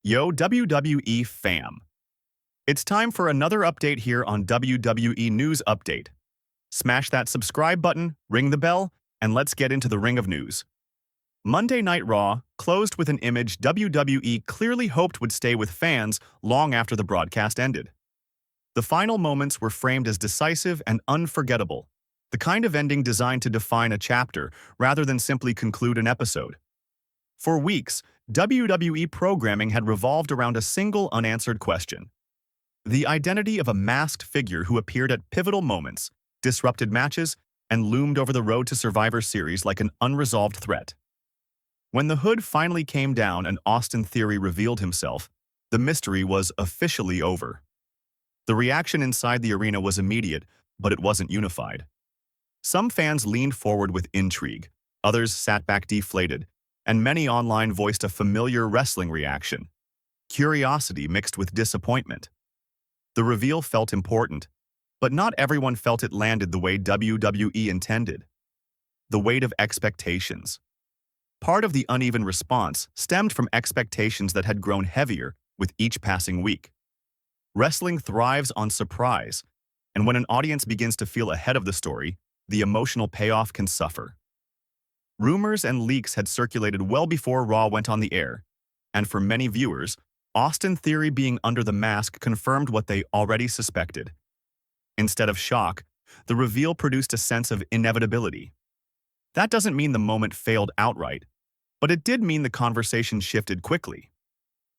Yo, WWE fam. It's time for another update here on WWE News Update. Smash that subscribe button, ring the bell, and let's get into the ring of news. Monday Night Raw closed with an image WWE clearly hoped would stay with fans long after the broadcast ended. The final moments were framed as decisive and unforgettable, the kind of ending designed to define a chapter rather than simply conclude an episode. For weeks, WWE programming had revolved around a single unanswered question: the identity of a masked figure who appeared at pivotal moments, disrupted matches, and loomed over the road to Survivor Series like an unresolved threat. When the hood finally came down and Austin Theory revealed himself, the mystery was officially over. The reaction inside the arena was immediate, but it wasn't unified. Some fans leaned forward with intrigue, others sat back deflated, and many online voiced a familiar wrestling reaction: curiosity mixed with disappointment. The reveal felt important, but not everyone felt it landed the way WWE intended. The weight of expectations. Part of the uneven response stemmed from expectations that had grown heavier with each passing week. Wrestling thrives on surprise, and when an audience begins to feel ahead of the story, the emotional payoff can suffer. Rumors and leaks had circulated well before Raw went on the air, and for many viewers, Austin Theory being under the mask confirmed what they already suspected. Instead of shock, the reveal produced a sense of inevitability. That doesn't mean the moment failed outright, but it did mean the conversation shifted quickly.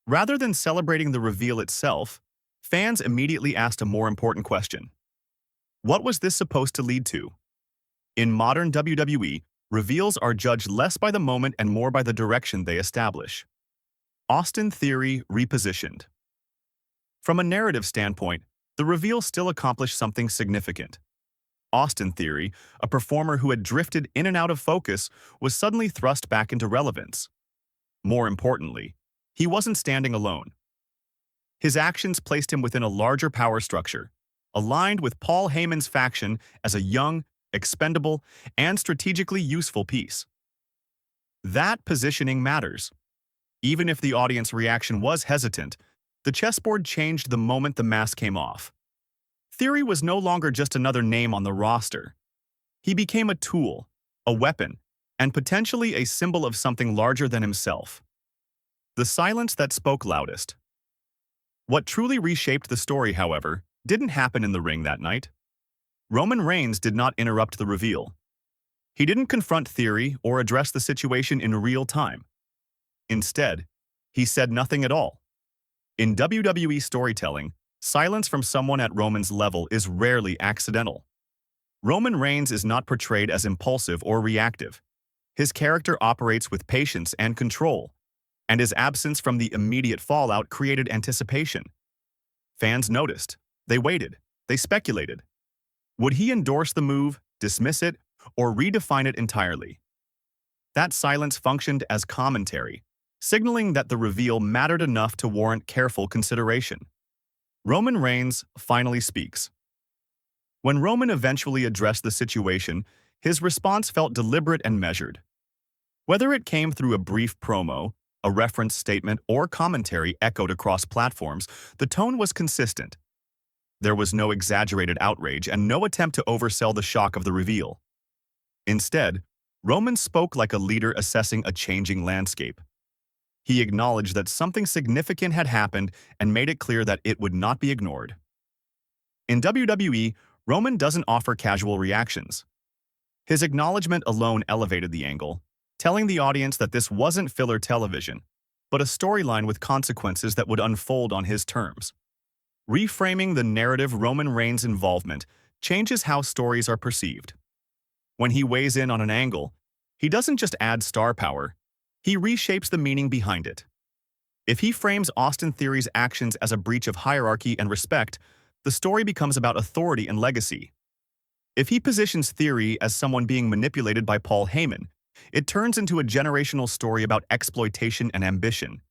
Rather than celebrating the reveal itself, fans immediately asked a more important question: what was this supposed to lead to? In modern WWE, reveals are judged less by the moment and more by the direction they establish. Austin Theory repositioned. From a narrative standpoint, the reveal still accomplished something significant. Austin Theory, a performer who had drifted in and out of focus, was suddenly thrust back into relevance. More importantly, he wasn't standing alone. His actions placed him within a larger power structure, aligned with Paul Heyman's faction as a young, expendable, and strategically useful piece. That positioning matters. Even if the audience reaction was hesitant, the chessboard changed the moment the mask came off. Theory was no longer just another name on the roster. He became a tool, a weapon, and potentially a symbol of something larger than himself. The silence that spoke loudest. What truly reshaped the story, however, didn't happen in the ring that night. Roman Reigns did not interrupt the reveal. He didn't confront Theory or address the situation in real time. Instead, he said nothing at all. In WWE storytelling, silence from someone at Roman's level is rarely accidental. Roman Reigns is not portrayed as impulsive or reactive. His character operates with patience and control, and his absence from the immediate fallout created anticipation. Fans noticed. They waited. They speculated. Would he endorse the move, dismiss it, or redefine it entirely? That silence functioned as commentary, signaling that the reveal mattered enough to warrant careful consideration. Roman Reigns finally speaks. When Roman eventually addressed the situation, his response felt deliberate and measured. Whether it came through a brief promo, a reference statement, or commentary echoed across platforms, the tone was consistent. There was no exaggerated outrage and no attempt to oversell the shock of the reveal. Instead, Roman spoke like a leader assessing a changing landscape. He acknowledged that something significant had happened and made it clear that it would not be ignored. In WWE, Roman doesn't offer casual reactions. His acknowledgement alone elevated the angle, telling the audience that this wasn't filler television, but a storyline with consequences that would unfold on his terms. Reframing the narrative, Roman Reigns' involvement changes how stories are perceived. When he weighs in on an angle, he doesn't just add star power, he reshapes the meaning behind it. If he frames Austin Theory's actions as a breach of hierarchy and respect, the story becomes about authority and legacy. If he positions Theory as someone being manipulated by Paul Heyman, it turns into a generational story about exploitation and ambition.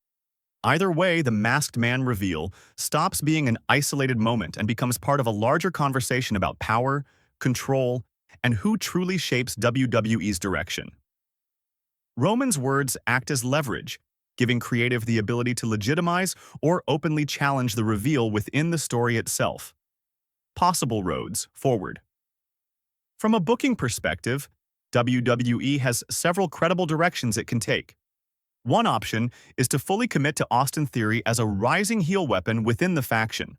Either way, the Masked Man reveal stops being an isolated moment and becomes part of a larger conversation about power, control, and who truly shapes WWE's direction. Roman's words act as leverage, giving creative the ability to legitimize or openly challenge the reveal within the story itself. Possible roads forward. From a booking perspective, WWE has several credible directions it can take. One option is to fully commit to Austin Theory as a rising heel weapon within the faction.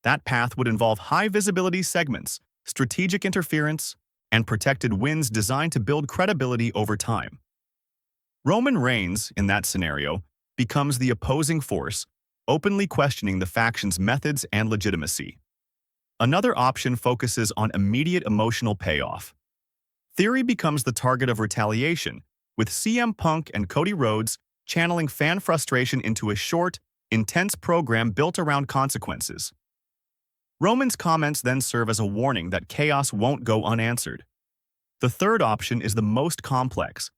That path would involve high-visibility segments, strategic interference, and protected wins designed to build credibility over time. Roman Reigns, in that scenario, becomes the opposing force, openly questioning the faction's methods and legitimacy. Another option focuses on immediate emotional payoff. Theory becomes the target of retaliation, with CM Punk and Cody Rhodes channeling fan frustration into a short, intense program built around consequences. Roman's comments then serve as a warning that chaos won't go unanswered. The third option is the most complex,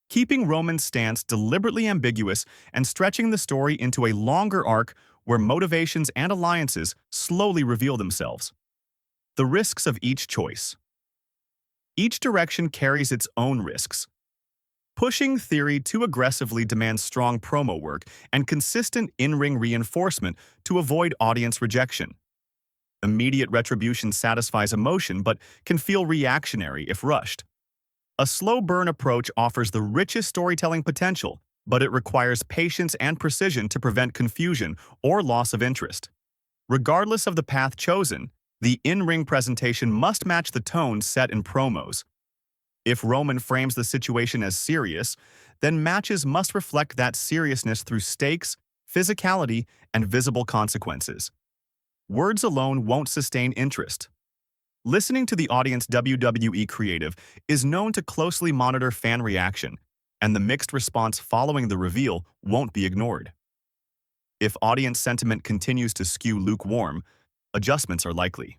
keeping Roman's stance deliberately ambiguous and stretching the story into a longer arc where motivations and alliances slowly reveal themselves. The risks of each choice. Each direction carries its own risks. Pushing Theory too aggressively demands strong promo work and consistent in-ring reinforcement to avoid audience rejection. Immediate retribution satisfies emotion but can feel reactionary if rushed. A slow-burn approach offers the richest storytelling potential, but it requires patience and precision to prevent confusion or loss of interest. Regardless of the path chosen, the in-ring presentation must match the tone set in promos. If Roman frames the situation as serious, then matches must reflect that seriousness through stakes, physicality, and visible consequences. Words alone won't sustain interest. Listening to the audience WWE creative is known to closely monitor fan reaction, and the mixed response following the reveal won't be ignored. If audience sentiment continues to skew lukewarm, adjustments are likely.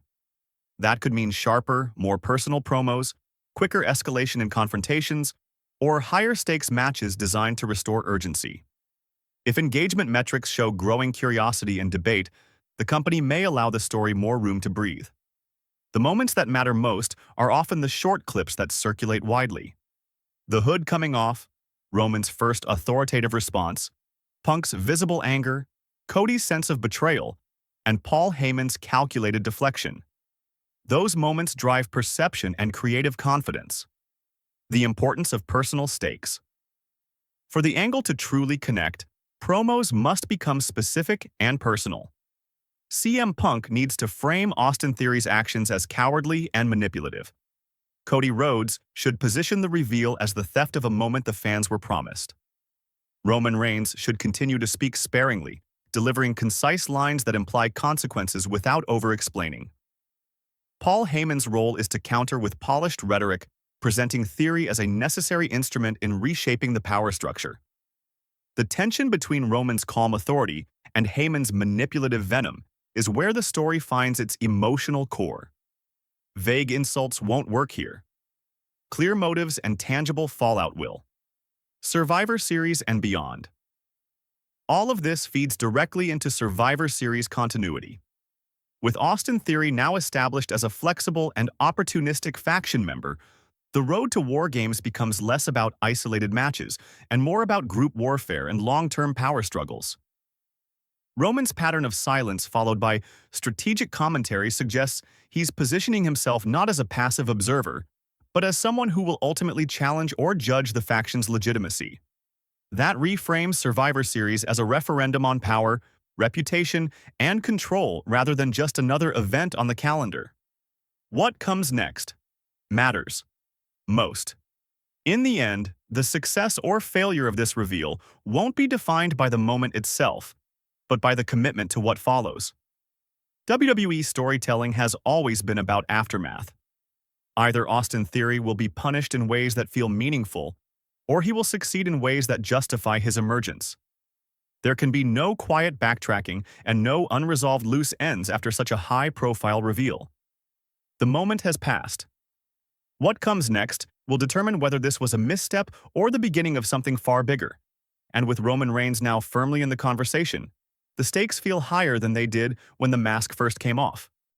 That could mean sharper, more personal promos, quicker escalation in confrontations, or higher-stakes matches designed to restore urgency. If engagement metrics show growing curiosity and debate, the company may allow the story more room to breathe. The moments that matter most are often the short clips that circulate widely. The hood coming off, Roman's first authoritative response, Punk's visible anger, Cody's sense of betrayal, and Paul Heyman's calculated deflection. Those moments drive perception and creative confidence. The importance of personal stakes. For the angle to truly connect, promos must become specific and personal. CM Punk needs to frame Austin Theory's actions as cowardly and manipulative. Cody Rhodes should position the reveal as the theft of a moment the fans were promised. Roman Reigns should continue to speak sparingly, delivering concise lines that imply consequences without over-explaining. Paul Heyman's role is to counter with polished rhetoric, presenting Theory as a necessary instrument in reshaping the power structure. The tension between Roman's calm authority and Heyman's manipulative venom is where the story finds its emotional core. Vague insults won't work here. Clear motives and tangible fallout will. Survivor Series and beyond. All of this feeds directly into Survivor Series continuity. With Austin Theory now established as a flexible and opportunistic faction member, the road to War Games becomes less about isolated matches and more about group warfare and long-term power struggles. Roman's pattern of silence followed by strategic commentary suggests he's positioning himself not as a passive observer, but as someone who will ultimately challenge or judge the faction's legitimacy. That reframes Survivor Series as a referendum on power, reputation, and control rather than just another event on the calendar. What comes next matters most. In the end, the success or failure of this reveal won't be defined by the moment itself, but by the commitment to what follows. WWE storytelling has always been about aftermath. Either Austin Theory will be punished in ways that feel meaningful, or he will succeed in ways that justify his emergence. There can be no quiet backtracking and no unresolved loose ends after such a high-profile reveal. The moment has passed. What comes next will determine whether this was a misstep or the beginning of something far bigger. And with Roman Reigns now firmly in the conversation, the stakes feel higher than they did when the mask first came off.